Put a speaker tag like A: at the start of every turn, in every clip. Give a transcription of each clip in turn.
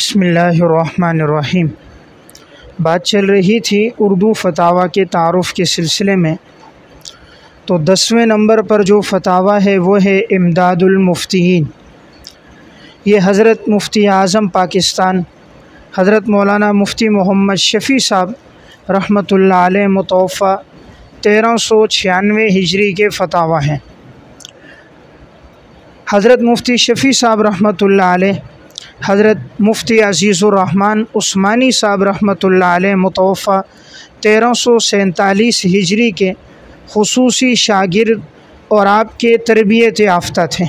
A: बिस्मिल्लाहिर्रहमानिर्रहीम। बात चल रही थी उर्दू फतावा के तारुफ़ के सिलसिले में। तो 10वें नंबर पर जो फतावा है वो है इमदादुल मुफ्तीन। ये हज़रत मुफ्ती आज़म पाकिस्तान हज़रत मौलाना मुफ्ती मोहम्मद शफ़ी साहब रहमतुल्लाह अलैह मुतवफ़ा 1396 हिजरी के फतावा हैं। हज़रत मुफ्ती शफ़ी साहब रहमतुल्लाह अलैह हज़रत मुफ्ती अज़ीज़ुर्रहमान उस्मानी साहब रहमतुल्लाह अलैह मुतवफ़ा 1347 हिजरी के खुसूसी शागिर्द और आपके तरबियत याफ्ता थे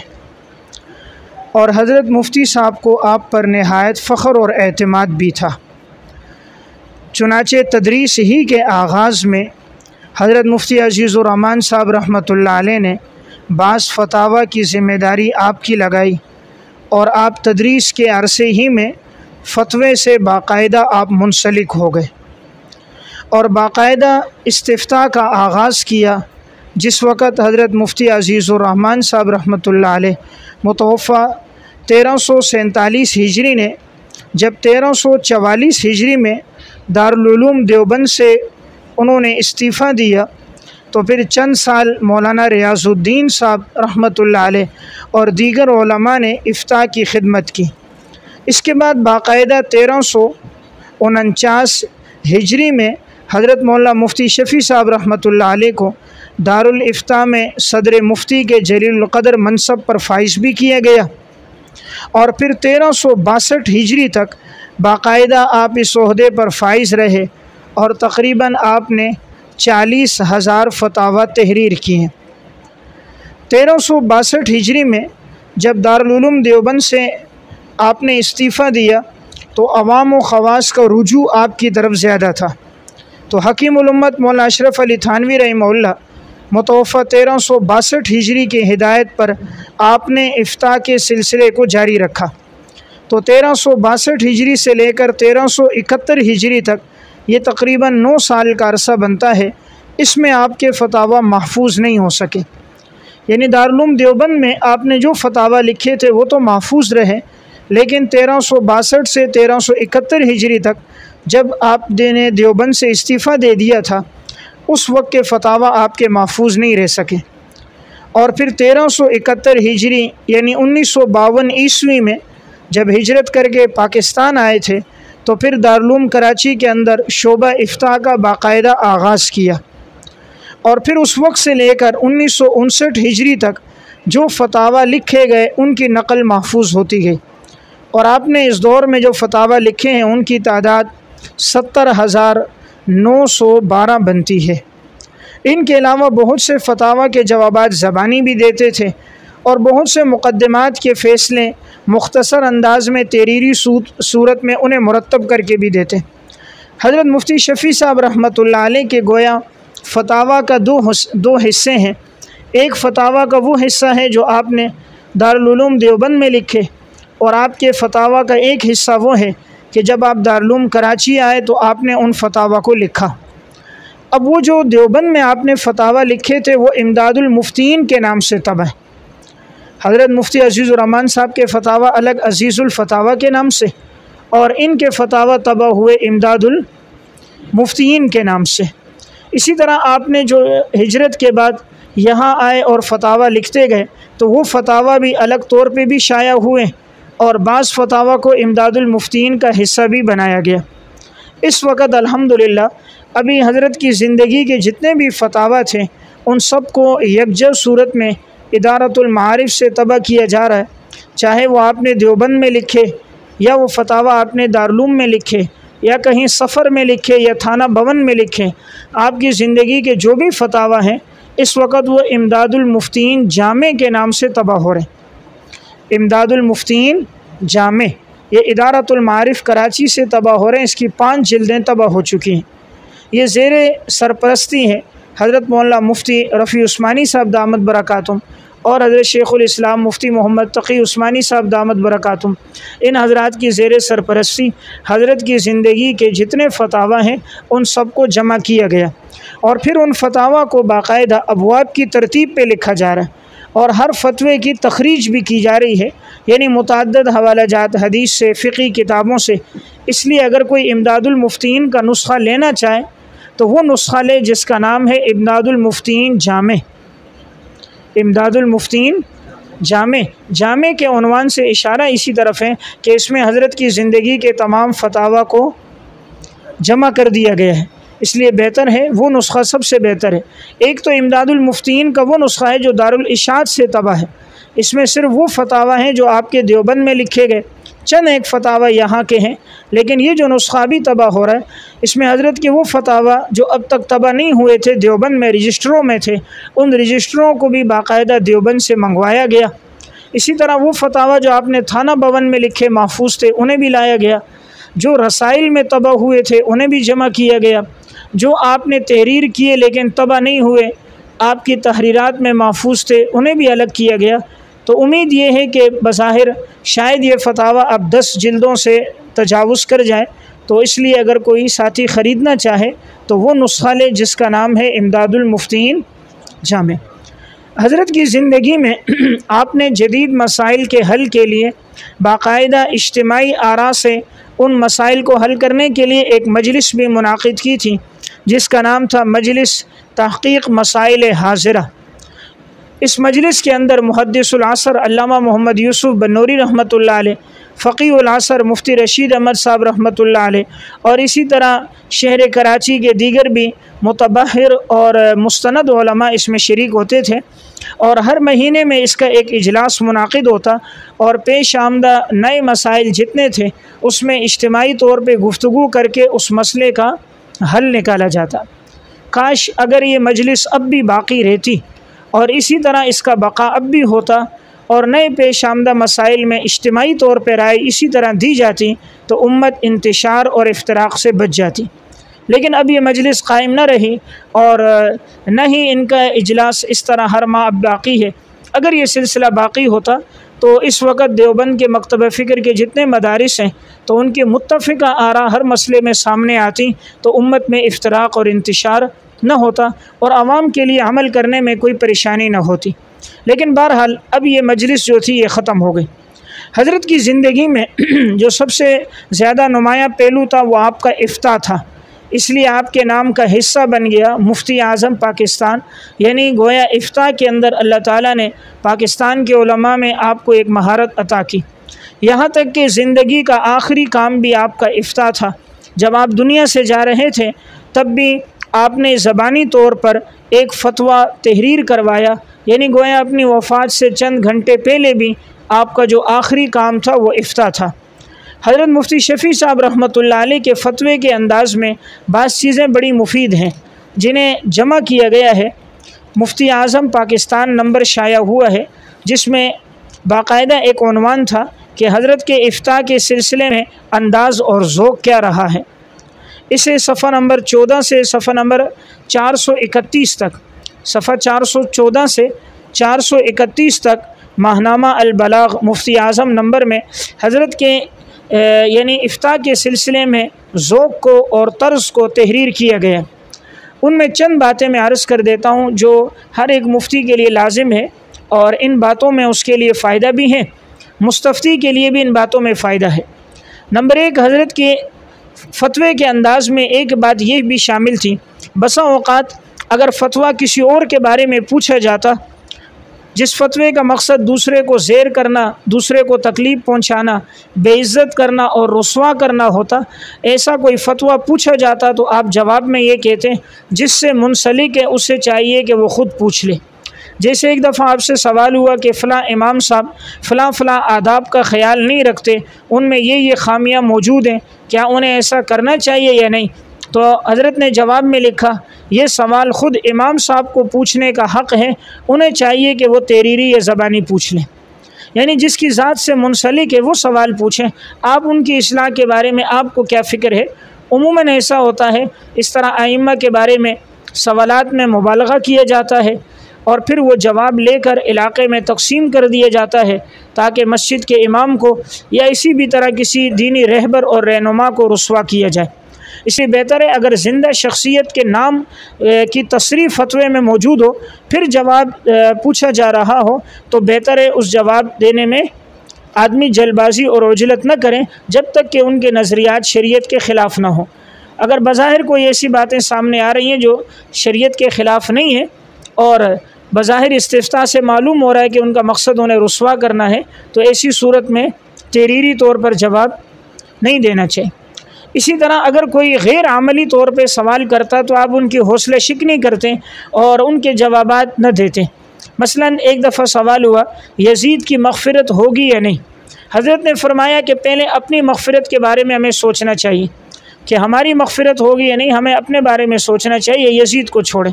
A: और हज़रत मुफ्ती साहब को आप पर नहायत फ़ख्र और एतमाद भी था। चुनाचे तदरीस ही के आगाज़ में हज़रत मुफ्ती अज़ीज़ुर्रहमान साहब रहमतुल्लाह अलैह ने बास फतावा की ज़िम्मेदारी आपकी लगाई और आप तदरीस के अरसे ही में फ़तवे से बाकायदा आप मुंसलिक हो गए और बाकायदा इस्तिफ़्ता का आगाज़ किया। जिस वक़्त हज़रत मुफ्ती अज़ीज़ुर्रहमान साहब रहमतुल्लाह अलैह मुतवफ़ा 1347 हिजरी ने जब 1344 हिजरी में दारुल उलूम देवबंद से उन्होंने इस्तीफ़ा दिया तो फिर चंद साल मौलाना रियाज़ुद्दीन साहब रहमतुल्लाह अलैह और दीगर उलमा ने इफ्ता की खिदमत की। इसके बाद बाकायदा 1349 हिजरी में हज़रत मौलाना मुफ्ती शफ़ी साहब रहमतुल्लाह अलैह को दारुल इफ्ता में सदर मुफ्ती के जलील क़दर मनसब पर फाइज़ भी किया गया और फिर 1362 हिजरी तक बाकायदा आप इस ओहदे पर फाइज़ रहे और तकरीबन आपने 40,000 फतावा तहरीर किए हैं। 1362 हिजरी में जब दारुल उलूम देवबंद से आपने इस्तीफ़ा दिया तो अवाम व ख़वास का रुजू आपकी तरफ ज़्यादा था। तो हकीमुल उम्मत मौलाना अशरफ अली थानवी रहमहुल्लाह मुतवफ़ा 1362 हिजरी की हिदायत पर आपने इफ्ता के सिलसिले को जारी रखा। तो 1362 हिजरी से लेकर 1371 हिजरी तक ये तकरीबन 9 साल का अरसा बनता है। इसमें आपके फतावा महफूज नहीं हो सके, यानी दारुल उलूम देवबंद में आपने जो फतावा लिखे थे वो तो महफूज रहे, लेकिन 1362 से 1371 हिजरी तक जब आपने देवबंद से इस्तीफ़ा दे दिया था उस वक्त के फतावा आपके महफूज नहीं रह सके। और फिर 1371 हिजरी यानी 1952 ईस्वी में जब हिजरत करके पाकिस्तान आए थे तो फिर दारुल उलूम कराची के अंदर शोबा इफ्ता का बाकायदा आगाज़ किया और फिर उस वक्त से लेकर 1959 हिजरी तक जो फतावा लिखे गए उनकी नकल महफूज होती गई और आपने इस दौर में जो फतावा लिखे हैं उनकी तादाद 70,912 बनती है। इनके अलावा बहुत से फतावा के जवाबात ज़बानी भी देते थे और बहुत से मुक़द्दिमात के फ़ैसले मुख्तसर अंदाज़ में तहरीरी सूरत में उन्हें मुरतब करके भी देते। हज़रत मुफ्ती शफ़ी साहब रहमतुल्लाह अलैह के गोया फतावा का दो हिस्से हैं। एक फतावा का वो हिस्सा है जो आपने दारुल उलूम देवबंद में लिखे और आपके फतावा का एक हिस्सा वो है कि जब आप दारुल उलूम कराची आए तो आपने उन फतावा को लिखा। अब वो जो देवबंद में आपने फतावा लिखे थे वो इमदादुल मुफ्तीन के नाम से तब है। हज़रत मुफ्ती अज़ीज़ुर्रहमान साहब के फतावा अलग अज़ीज़ुल फतावा के नाम से और इनके फतावा तबा हुए इमदादुल मुफ्तीन के नाम से। इसी तरह आपने जो हिजरत के बाद यहाँ आए और फतावा लिखते गए तो वो फतावा भी अलग तौर पे भी शाया हुए और बाज़ फतावा को इमदादुल मुफ्तीन का हिस्सा भी बनाया गया। इस वक्त अल्हम्दुलिल्लाह अभी हज़रत की ज़िंदगी के जितने भी फतावा थे उन सब को यकजा सूरत में इदारतुल मारिफ से तबा किया जा रहा है। चाहे वो आपने देवबंद में लिखे या वो फतावा आपने दारुल उलूम में लिखे या कहीं सफ़र में लिखे या थाना भवन में लिखे, आपकी ज़िंदगी के जो भी फतावा हैं इस वक्त वो इमदादुल मुफ्तीन जामे के नाम से तबा हो रहे हैं। इमदादुल मुफ्तीन जामे ये इदारतुल मारिफ कराची से तबा हो रहे हैं। इसकी 5 जिल्दें तबा हो चुकी हैं। ये ज़ेरे सरपरस्ती है हज़रत मौलाना मुफ्ती रफ़ी उस्मानी साहब दामद बरकातुम और हज़रत शेखुल इस्लाम मुफ्ती मोहम्मद तक़ी उस्मानी साहब दामद बरकातुम। इन हज़रात की ज़ेरे सरपरस्ती हज़रत की ज़िंदगी के जितने फतावा हैं उन सब को जमा किया गया और फिर उन फतावा को बाकायदा अबवाब की तरतीब पे लिखा जा रहा है और हर फतवे की तखरीज भी की जा रही है, यानी मुतअद्दिद हवाला जात हदीस से, फ़िक़ी किताबों से। इसलिए अगर कोई इमदादुल मुफ्तीन का नुस्ख़ा लेना चाहे तो वो नुस्ख़ा ले जिसका नाम है इमदादुल मुफ्तीन जामे। इमदादुल मुफ्तीन जामे के उन्वान से इशारा इसी तरफ है कि इसमें हज़रत की ज़िंदगी के तमाम फतावा को जमा कर दिया गया है, इसलिए बेहतर है वो नुस्ख़ा सबसे बेहतर है। एक तो इमदादुल मुफ्तीन का वो नुस्ख़ा है जो दारुल इशाद से तबा है, इसमें सिर्फ वो फतावा हैं जो आपके देवबंद में लिखे गए, चंद एक फतावा यहाँ के हैं। लेकिन ये जो नुस्ख़ा भी तबाह हो रहा है, इसमें हज़रत के वो फतावा जो अब तक तबाह नहीं हुए थे, देवबंद में रजिस्टरों में थे, उन रजिस्टरों को भी बाकायदा देवबंद से मंगवाया गया। इसी तरह वो फतावा जो आपने थाना भवन में लिखे महफूज थे, उन्हें भी लाया गया। जो रसाइल में तबाह हुए थे उन्हें भी जमा किया गया। जो आपने तहरीर किए लेकिन तबाह नहीं हुए, आपकी तहरीरात में महफूज थे, उन्हें भी अलग किया गया। तो उम्मीद ये है कि बज़ाहिर शायद ये फतावा अब 10 जिल्दों से तजावुज़ कर जाए, तो इसलिए अगर कोई साथी ख़रीदना चाहे तो वो नुस्ख़ा ले जिसका नाम है इमदादुल मुफ्तीन जामे। हज़रत की ज़िंदगी में आपने जदीद मसाइल के हल के लिए बाकायदा इज्तिमाई आरा से उन मसाइल को हल करने के लिए एक मजलिस भी मुनाक़िद की थी, जिसका नाम था मजलिस तहक़ीक़ मसाइल हाज़िरा। इस मजलिस के अंदर मुहद्दिसुल असर अल्लामा मोहम्मद यूसुफ़ बन्नूरी रहमतुल्लाह अलैह, फ़क़ीहुल असर मुफ्ती रशीद अहमद साहब रहमतुल्लाह अलैह और इसी तरह शहर कराची के दीगर भी मुतबहिर और मुस्तनद उलमा इसमें शरीक होते थे। और हर महीने में इसका एक इजलास मुनाक़िद होता और पेश आमदा नए मसाइल जितने थे उसमें इज्तिमाई तौर पर गुफ्तगू करके उस मसले का हल निकाला जाता। काश अगर ये मजलिस अब भी बाक़ी रहती और इसी तरह इसका बका अब भी होता और नए पेश आमदा मसाइल में इज्तिमाई तौर पर राय इसी तरह दी जाती तो उम्मत इंतशार और इफ्तराक़ से बच जाती। लेकिन अब ये मजलिस कायम न रही और न ही इनका इजलास इस तरह हर माह अब बाक़ी है। अगर ये सिलसिला बाक़ी होता तो इस वक्त देवबंद के मकतब फ़िक्र के जितने मदारिस हैं तो उनकी मुत्तफ़िक़ा आरा हर मसले में सामने आती, तो उम्मत में इफ्तराक़ और इंतशार न होता और आवाम के लिए अमल करने में कोई परेशानी न होती। लेकिन बहरहाल अब ये मजलिस जो थी ये ख़त्म हो गई। हज़रत की ज़िंदगी में जो सबसे ज़्यादा नुमाया पहलू था वो आपका इफ्ता था, इसलिए आपके नाम का हिस्सा बन गया मुफ्ती आज़म पाकिस्तान। यानी गोया इफ्ता के अंदर अल्लाह ताला ने पाकिस्तान के उलमा में आपको एक महारत अता की। यहाँ तक कि ज़िंदगी का आखिरी काम भी आपका इफ्ता था। जब आप दुनिया से जा रहे थे तब भी आपने ज़बानी तौर पर एक फ़तवा तहरीर करवाया, यानी गोया अपनी वफ़ात से चंद घंटे पहले भी आपका जो आखिरी काम था वो इफ्ता था। हज़रत मुफ्ती शफ़ी साहब रहमतुल्लाह अलैह के फ़तवे के अंदाज़ में बाज़ चीज़ें बड़ी मुफीद हैं जिन्हें जमा किया गया है। मुफ्ती आज़म पाकिस्तान नंबर शाया हुआ है जिसमें बाकायदा एक उन्वान था कि हज़रत के इफ्ता के सिलसिले में अंदाज़ और ज़ौक़ क्या रहा है। इसे सफ़ा नंबर 14 से सफ़ा नंबर 431 तक, सफ़ा 414 से 431 तक माहनामा अल-बलाग़ मुफ्ती आज़म नंबर में हज़रत के यानी इफ्ता के सिलसिले में ज़ौक़ को और तर्ज़ को तहरीर किया गया। उनमें चंद बातें मैं अर्ज़ कर देता हूँ जो हर एक मुफ्ती के लिए लाजिम है और इन बातों में उसके लिए फ़ायदा भी है, मुस्तफ़ती के लिए भी इन बातों में फ़ायदा है। नंबर 1, हज़रत के फ़तवे के अंदाज़ में एक बात ये भी शामिल थी, बसा औक़ात अगर फ़तवा किसी और के बारे में पूछा जाता जिस फ़तवे का मकसद दूसरे को ज़ेर करना, दूसरे को तकलीफ़ पहुँचाना, बेइज़्ज़त करना और रुस्वा करना होता, ऐसा कोई फ़तवा पूछा जाता तो आप जवाब में ये कहते जिससे मुंसलिक है उससे चाहिए कि वो ख़ुद पूछ ले। जैसे एक दफ़ा आपसे सवाल हुआ कि फ़लाँ इमाम साहब फ़लाँ आदाब का ख़याल नहीं रखते, उनमें ये ख़ामियाँ मौजूद हैं, क्या उन्हें ऐसा करना चाहिए या नहीं? तो हज़रत ने जवाब में लिखा, ये सवाल ख़ुद इमाम साहब को पूछने का हक़ है, उन्हें चाहिए कि वो तहरीरी या ज़बानी पूछ लें। यानी जिसकी ज़ात से मुंसलिक है वो सवाल पूछें, आप उनकी इस्लाह के बारे में आपको क्या फ़िक्र है। उमूमन ऐसा होता है, इस तरह आइम्मा के बारे में सवालात में मुबालगा किया जाता है और फिर वो जवाब लेकर इलाक़े में तकसीम कर दिया जाता है ताकि मस्जिद के इमाम को या इसी भी तरह किसी दीनी रहबर और रहनुमा को रुस्वा किया जाए। इसलिए बेहतर है अगर ज़िंदा शख्सियत के नाम की तसरीह फतवे में मौजूद हो, फिर जवाब पूछा जा रहा हो, तो बेहतर है उस जवाब देने में आदमी जल्दबाजी और उजलत न करें जब तक कि उनके नज़रियात शरीयत के ख़िलाफ़ ना हो। अगर बज़ाहिर कोई ऐसी बातें सामने आ रही हैं जो शरीयत के ख़िलाफ़ नहीं है और बज़ाहिर इस्तिफ़्ता से मालूम हो रहा है कि उनका मकसद उन्हें रुस्वा करना है, तो ऐसी सूरत में तहरीरी तौर पर जवाब नहीं देना चाहिए। इसी तरह अगर कोई गैर अमली तौर पे सवाल करता तो आप उनकी हौसला शिकनी करते और उनके जवाबात न देते। मसलन एक दफ़ा सवाल हुआ यजीद की मग़फ़िरत होगी या नहीं। हज़रत ने फरमाया कि पहले अपनी मग़फ़िरत के बारे में हमें सोचना चाहिए कि हमारी मग़फ़िरत होगी या नहीं, हमें अपने बारे में सोचना चाहिए, यजीद को छोड़ें।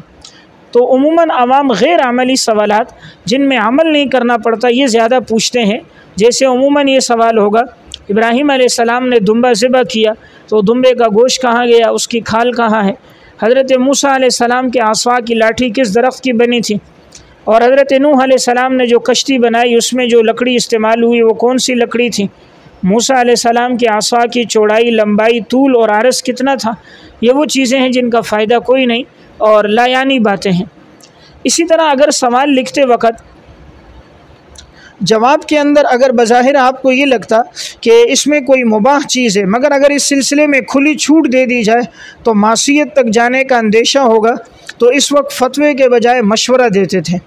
A: तो उमूमन आवाम गैर अमली सवालात जिनमें अमल नहीं करना पड़ता ये ज़्यादा पूछते हैं। जैसे उमूमन ये सवाल होगा इब्राहीम अलैहिस्सलाम ने दुम्बा ज़िबा किया तो दुम्बे का गोश्त कहाँ गया, उसकी खाल कहाँ है। हज़रत मूसा अलैहिस्सलाम के आसवा की लाठी किस दरख्त की बनी थी, और हज़रत नूह अलैहिस्सलाम ने जो कश्ती बनाई उसमें जो लकड़ी इस्तेमाल हुई वो कौन सी लकड़ी थी। मूसा अलैहिस्सलाम के आसवा की चौड़ाई, लंबाई, तूल और आरस कितना था। ये वो चीज़ें हैं जिनका फ़ायदा कोई नहीं और लायानी बातें हैं। इसी तरह अगर सवाल लिखते वक़्त जवाब के अंदर अगर बज़ाहिर आपको ये लगता कि इसमें कोई मुबाह चीज़ है, मगर अगर इस सिलसिले में खुली छूट दे दी जाए तो मासियत तक जाने का अंदेशा होगा, तो इस वक्त फ़तवे के बजाय मशवरा देते थे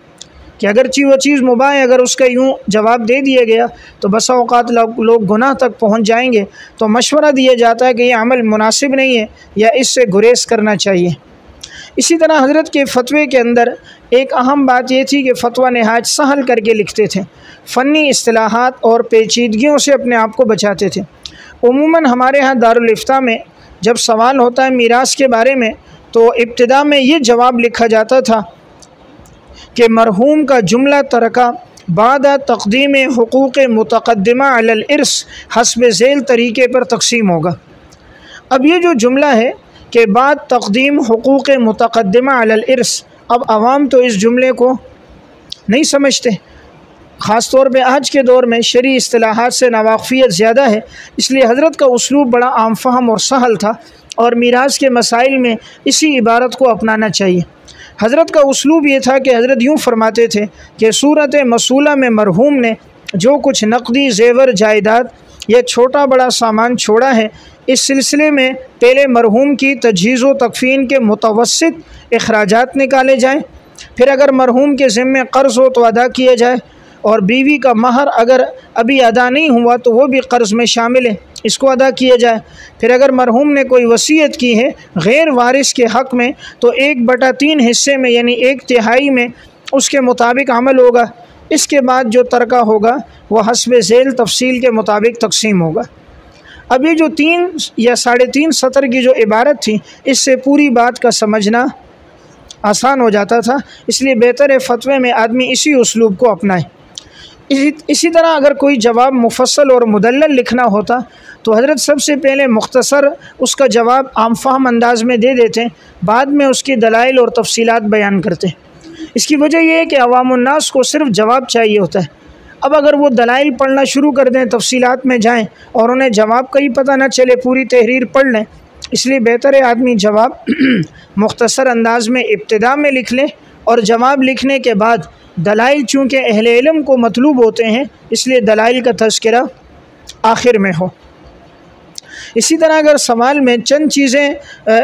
A: कि अगरची वो चीज़ मुबाह है, अगर उसका यूँ जवाब दे दिया गया तो बसा औक़ात लोग गुनाह तक पहुँच जाएंगे। तो मशवरा दिया जाता है कि यह अमल मुनासिब नहीं है या इससे गुरेज करना चाहिए। इसी तरह हज़रत के फ़तवे के अंदर एक अहम बात यह थी कि फ़तवा नहायत सहल करके लिखते थे, फ़नी इस्तिलाहात और पेचीदगियों से अपने आप को बचाते थे। उमूमन हमारे यहाँ दारुल इफ्ता में जब सवाल होता है मीरास के बारे में तो इब्तिदा में ये जवाब लिखा जाता था कि मरहूम का जुमला तरका बाद तक़दीम हुकूक़ मुतक़द्दिमा अलल इर्स हस्ब ज़ैल तरीके पर तक़सीम होगा। अब ये जो जुमला है कि बाद तक़दीम हुकूक़ मुतक़द्दिमा अलल इर्स, अब आवाम तो इस जुमले को नहीं समझते, ख़ास तौर पे आज के दौर में शरई इस्तिलाहात से नावाक़फ़ियत ज़्यादा है। इसलिए हज़रत का उसलूब बड़ा आम फ़हम और सहल था और मीरास के मसाइल में इसी इबारत को अपनाना चाहिए। हज़रत का उसलूब ये था कि हज़रत यूँ फरमाते थे कि सूरत मसूला में मरहूम ने जो कुछ नक़दी ज़ेवर जायदाद या छोटा बड़ा सामान छोड़ा है, इस सिलसिले में पहले मरहूम की तजहीज़ व तकफ़ीन के मुतवस्सित अखराजात निकाले जाएँ, फिर अगर मरहूम के ज़िम्मे क़र्ज़ हो तो अदा किया जाए, और बीवी का महर अगर अभी अदा नहीं हुआ तो वो भी क़र्ज़ में शामिल है, इसको अदा किया जाए। फिर अगर मरहूम ने कोई वसीयत की है गैर वारिस के हक़ में तो 1/3 हिस्से में यानी 1/3 में उसके मुताबिक अमल होगा। इसके बाद जो तरका होगा वह हस्ब ज़ैल तफसील के मुताबिक तकसीम होगा। अब ये जो 3 या 3.5 सतर की जो इबारत थी, इससे पूरी बात का समझना आसान हो जाता था। इसलिए बेहतर है फ़तवे में आदमी इसी उसलूब को अपनाए। इसी तरह अगर कोई जवाब मुफस्सल और मुदल्लल लिखना होता तो हज़रत सबसे पहले मुख्तसर उसका जवाब आम फ़हम अंदाज में दे देते, बाद में उसकी दलाइल और तफसीलात बयान करते। इसकी वजह यह है कि अवामुन्नास को सिर्फ़ जवाब चाहिए होता है। अब अगर वो दलाइल पढ़ना शुरू कर दें, तफसीलात में जाएं और उन्हें जवाब का ही पता न चले, पूरी तहरीर पढ़ लें। इसलिए बेहतर है आदमी जवाब मुख्तसर अंदाज में इब्तिदा में लिख ले और जवाब लिखने के बाद दलाइल चूँकि अहले इल्म को मतलूब होते हैं इसलिए दलाइल का तज़किरा आखिर में हो। इसी तरह अगर सवाल में चंद चीज़ें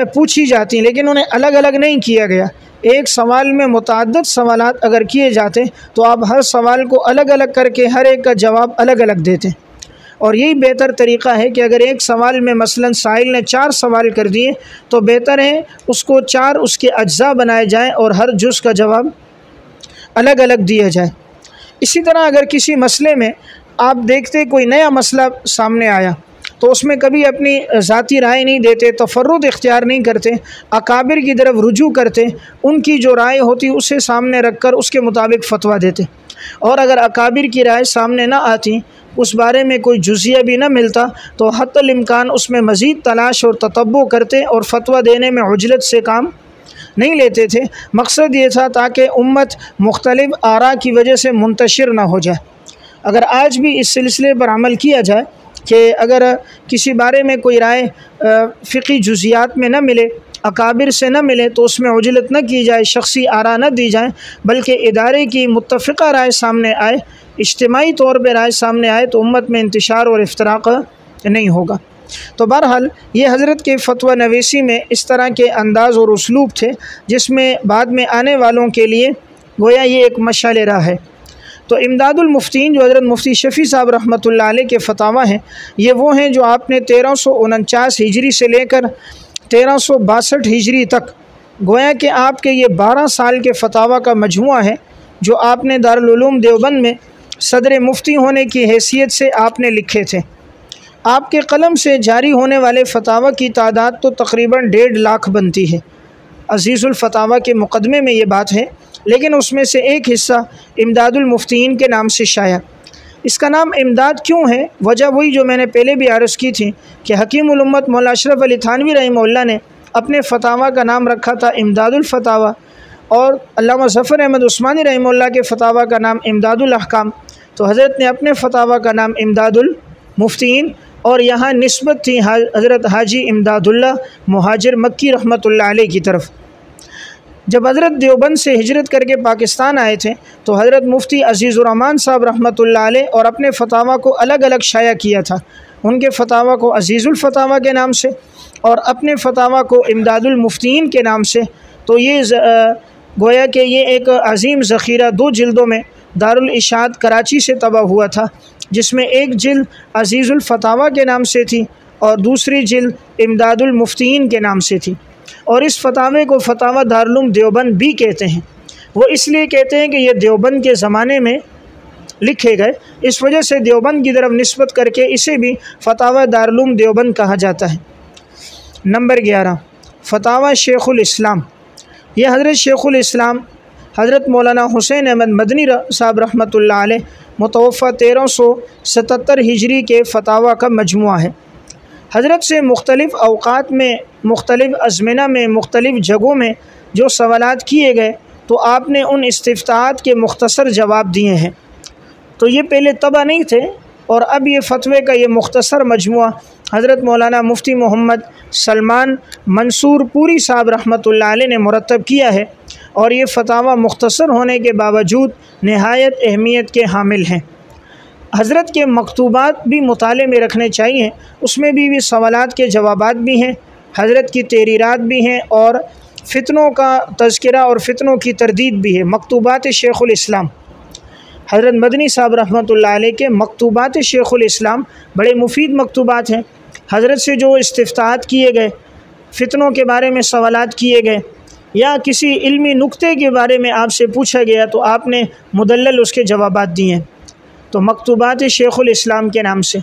A: पूछी जाती हैं लेकिन उन्हें अलग अलग नहीं किया गया, एक सवाल में मुतअद्दिद सवालात अगर किए जाते तो आप हर सवाल को अलग अलग करके हर एक का जवाब अलग अलग देते। और यही बेहतर तरीक़ा है कि अगर एक सवाल में मसलन साइल ने 4 सवाल कर दिए तो बेहतर है उसको 4 उसके अज्जा बनाए जाएँ और हर जुज़ का जवाब अलग अलग दिया जाए। इसी तरह अगर किसी मसले में आप देखते कोई नया मसला सामने आया तो उसमें कभी अपनी ज़ाती राय नहीं देते, तफर्रुद इख्तियार नहीं करते, अकाबिर की तरफ रुजू करते, उनकी जो राय होती उसे सामने रख कर उसके मुताबिक फ़तवा देते। और अगर अकाबिर की राय सामने ना आती, उस बारे में कोई जुज़िया भी ना मिलता तो हत्तल इम्कान उसमें मज़ीद तलाश और ततब्बो करते और फ़तवा देने में उजलत से काम नहीं लेते थे। मकसद ये था ताकि उम्मत मुख्तलिफ आरा की वजह से मुंतशिर ना हो जाए। अगर आज भी इस सिलसिले पर अमल किया जाए कि अगर किसी बारे में कोई राय फ़िक़ी जुज़ियात में न मिले, अकाबिर से न मिले, तो उसमें उजलत न की जाए, शख्सी आरा न दी जाए, बल्कि इदारे की मुत्तफ़िक़ा राय सामने आए, इज्तिमाई तौर पर राय सामने आए, तो उम्मत में इंतशार और इफ्तराक़ नहीं होगा। तो बहरहाल ये हज़रत के फ़तवा नवीसी में इस तरह के अंदाज़ और उसलूब थे जिसमें बाद में आने वालों के लिए गोया ये एक मशाल राह है। तो इमदादुल मुफ्तीन जो हज़रत मुफ्ती शफ़ी साहब रहमतुल्लाह अलैह के फ़तावा हैं, ये वो हैं जो आपने 1349 हिजरी से लेकर 1362 हिजरी तक, गोया कि आपके ये 12 साल के फ़तावा का मजमुआ है जो आपने दारुल उलूम देवबंद में सदर मुफ्ती होने की हैसियत से आपने लिखे थे। आपके कलम से जारी होने वाले फ़तावा की तादाद तो तकरीबन 1.5 लाख बनती है। अज़ीज़ुल फ़तावा के मुक़दमे में ये बात है, लेकिन उसमें से एक हिस्सा इमदादुल मुफ्तीन के नाम से शाया। इसका नाम इमदाद क्यों है? वजह वही जो मैंने पहले भी अर्ज़ की थी कि हकीमुल उम्मत मौला अशरफ अली थानवी रहमहुल्लाह ने अपने फ़तावा का नाम रखा था इमदादुल फ़तावा, और अल्लामा ज़फ़र अहमद उस्मानी रहमहुल्लाह के फ़तावा का नाम इमदादुल अहकाम। तो हज़रत ने अपने फ़तावा का नाम इमदादुल मुफ्तीन, और यहाँ निस्बत थी हज़रत हाजी इमदादुल्लाह मुहाजिर मक्की रहमतुल्लाह अलैह की तरफ। जब हज़रत देवबंद से हिजरत करके पाकिस्तान आए थे तो हज़रत मुफ्ती अज़ीज़ुर्रहमान साहब रहमतुल्लाह अलैह और अपने फ़तावा को अलग अलग शाया किया था। उनके फ़तावा को अज़ीज़ुल फ़तावा के नाम से और अपने फ़तावा को इमदादुल मुफ्तीन के नाम से। तो ये गोया कि ये एक अज़ीम ज़ख़ीरा 2 जिल्दों में दारुल इशाद कराची से तबाह हुआ था, जिसमें एक जिल्द अज़ीज़ुल फ़तावा के नाम से थी और दूसरी जिल्द इमदादुल मुफ्तीन के नाम से थी। और इस फ़तावे को फ़तावा दारुल उलूम देवबंद भी कहते हैं। वो इसलिए कहते हैं कि ये देवबंद के ज़माने में लिखे गए, इस वजह से देवबंद की तरफ निस्बत करके इसे भी फ़तावा दारुल उलूम देवबंद कहा जाता है। नंबर 11, फ़तावा शेखुल इस्लाम। यह हज़रत शेखुल इस्लाम हज़रत मौलाना हुसैन अहमद मदनी साहब रहमतुल्लाह अलैह मुतवफ़ा 1377 हिजरी के फ़तावा का मजमुआ है। हज़रत से मुख्तलिफ़ अवक़ात में, मुख्तलिफ़ अज़मिना में, मुख्तलिफ़ जगहों में जो सवालात किए गए, तो आपने उन इस्तिफ़्ताहात के मुख्तसर जवाब दिए हैं। तो ये पहले तबा नहीं थे, और अब ये फ़तवे का ये मुख्तसर मजमुआ हज़रत मौलाना मुफ्ती मोहम्मद सलमान मंसूर पूरी साहब रहमतुल्लाह अलैह ने मुरतब किया है, और ये फ़तावा मुख्तसर होने के बावजूद नहायत अहमियत के हामिल हैं। हज़रत के मकतूबात भी मुताले में रखने चाहिए, उसमें भी सवालात के जवाबात भी हैं, हज़रत की तहरीरात भी हैं, और फ़ितनों का तज़किरा और फ़ितनों की तरदीद भी है। मकतूबात शेखुल इस्लाम, हज़रत मदनी साहब रहमतुल्लाह अलैह के मकतूबात शेखुल इस्लाम बड़े मुफीद मकतूबात हैं। हज़रत से जो इस्तिफ़्ताहात किए गए, फ़ितनों के बारे में सवालात किए गए, या किसी इल्मी नुक्ते के बारे में आपसे पूछा गया तो आपने मुदल्लल उसके जवाबात दिए हैं, तो मकतूबात शेखुल इस्लाम के नाम से।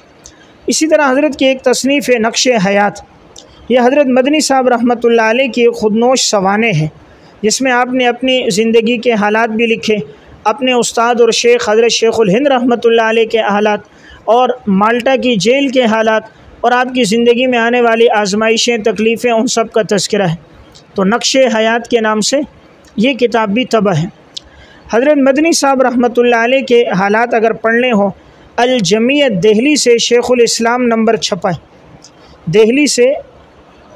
A: इसी तरह हज़रत की एक तसनीफ़ है नक्श हयात, यह हज़रत मदनी साहब रहमतुल्लाह अलैह की खुदनोश सवाने हैं, जिसमें आपने अपनी ज़िंदगी के हालात भी लिखे, अपने उस्ताद और शेख हज़रत शेखुल हिंद रहमतुल्लाह अलैह के हालात, और माल्टा की जेल के हालात, और आपकी ज़िंदगी में आने वाली आजमाइशें, तकलीफ़ें, उन सब का तज़किरा है। तो नक्श हयात के नाम से ये किताब भी तबा है। हज़रत मदनी साहब रहमतुल्लाह अलैह के हालात अगर पढ़ने हो, अल जमीयत दिल्ली से शेखुल इस्लाम नंबर छपा है। दिल्ली से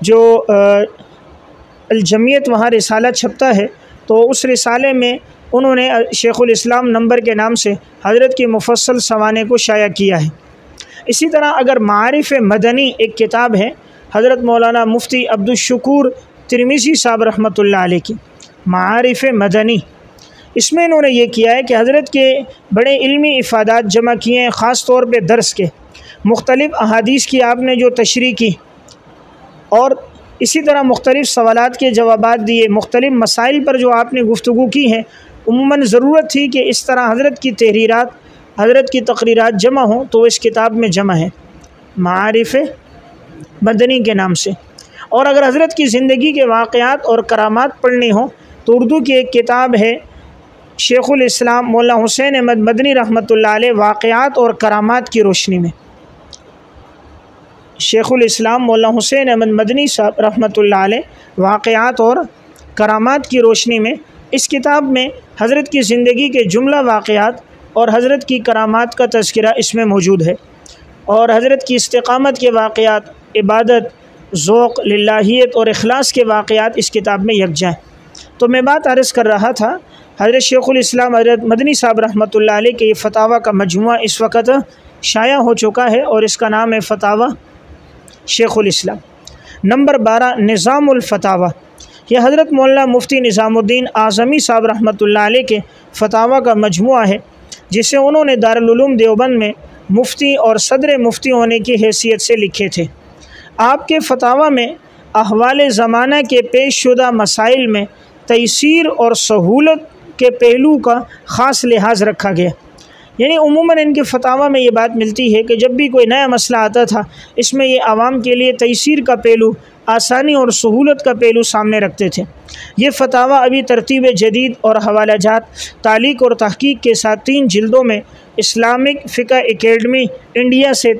A: जो अल जमीयत वहाँ रिसाला छपता है, तो उस रिसाले में उन्होंने शेखुल इस्लाम नंबर के नाम से हज़रत की मुफस्सल सवाने को शाया किया है। इसी तरह अगर मारिफ़ मदनी एक किताब है हज़रत मौलाना मुफ्ती अब्दुश्शुकूर तिरमिज़ी साहब रहमतुल्लाह अलैह की, मारिफ़ मदनी, इसमें इन्होंने ये किया है कि हज़रत के बड़े इल्मी इफ़ादात जमा किए हैं, ख़ास तौर पे दर्स के मुख्तलिफ़ अहादीस की आपने जो तशरीह की, और इसी तरह मुख्तलिफ़ सवालात के जवाबात दिए, मुख्तलिफ़ मसाइल पर जो आपने गुफ्तगू की हैं। उम्मन ज़रूरत थी कि इस तरह हज़रत की तहरीरात, हज़रत की तकरीरात जमा हों, तो इस किताब में जमा है मारिफ़ मदनी के नाम से। और अगर हज़रत की ज़िंदगी के वाक़यात और करामात पढ़नी हो तो उर्दू की एक किताब है शेखुल इस्लाम मौला हुसैन अहमद मदनी रहमतुल्लाह अलैह वाक़यात और करामात की रोशनी में। शेखुल इस्लाम मौला हुसैन अहमद मदनी साहब रहमतुल्लाह अलैह वाक़यात और करामात की रोशनी में, इस किताब में हज़रत की ज़िंदगी के जुमला वाक़यात और हज़रत की करामात का तज़किरा इसमें मौजूद है। और हज़रत की इस्तिक़ामत के वाक़यात, इबादत, ज़ौक़, लिल्लाहियत और इखलास के वाक़यात इस किताब में यकजा हैं। तो मैं बात अर्ज़ कर रहा था, हज़रत शेख़ुल इस्लाम हज़रत मदनी साहब रहमतुल्लाह अलैह के ये फ़तावा का मजमुआ इस वक़्त शाया हो चुका है और इसका नाम है फ़तावा शेख़ुल इस्लाम। नंबर 12 निज़ामुल फ़तावा, यह हज़रत मौलाना मुफ्ती निज़ामुद्दीन आज़मी साहब रहमतुल्लाह अलैह के फ़तावा का मजमुआ है, जिसे उन्होंने दारुल उलूम देवबंद में मुफ्ती और सदर मुफ्ती होने की हैसियत से लिखे थे। आपके फ़तावा में अहवाल ज़माना के पेश शुदा मसाइल में तयसीर और सहूलत के पहलू का ख़ास लिहाज रखा गया। यानी उमूमन इनके फ़तावा में ये बात मिलती है कि जब भी कोई नया मसला आता था, इसमें ये आवाम के लिए तयसीर का पहलू, आसानी और सहूलत का पहलू सामने रखते थे। ये फ़तावा अभी तरतीब जदीद और हवालाजात, तालीक़ और तहक़ीक़ के साथ 3 जिल्दों में इस्लामिक फ़िक़्ह एकेडमी इंडिया से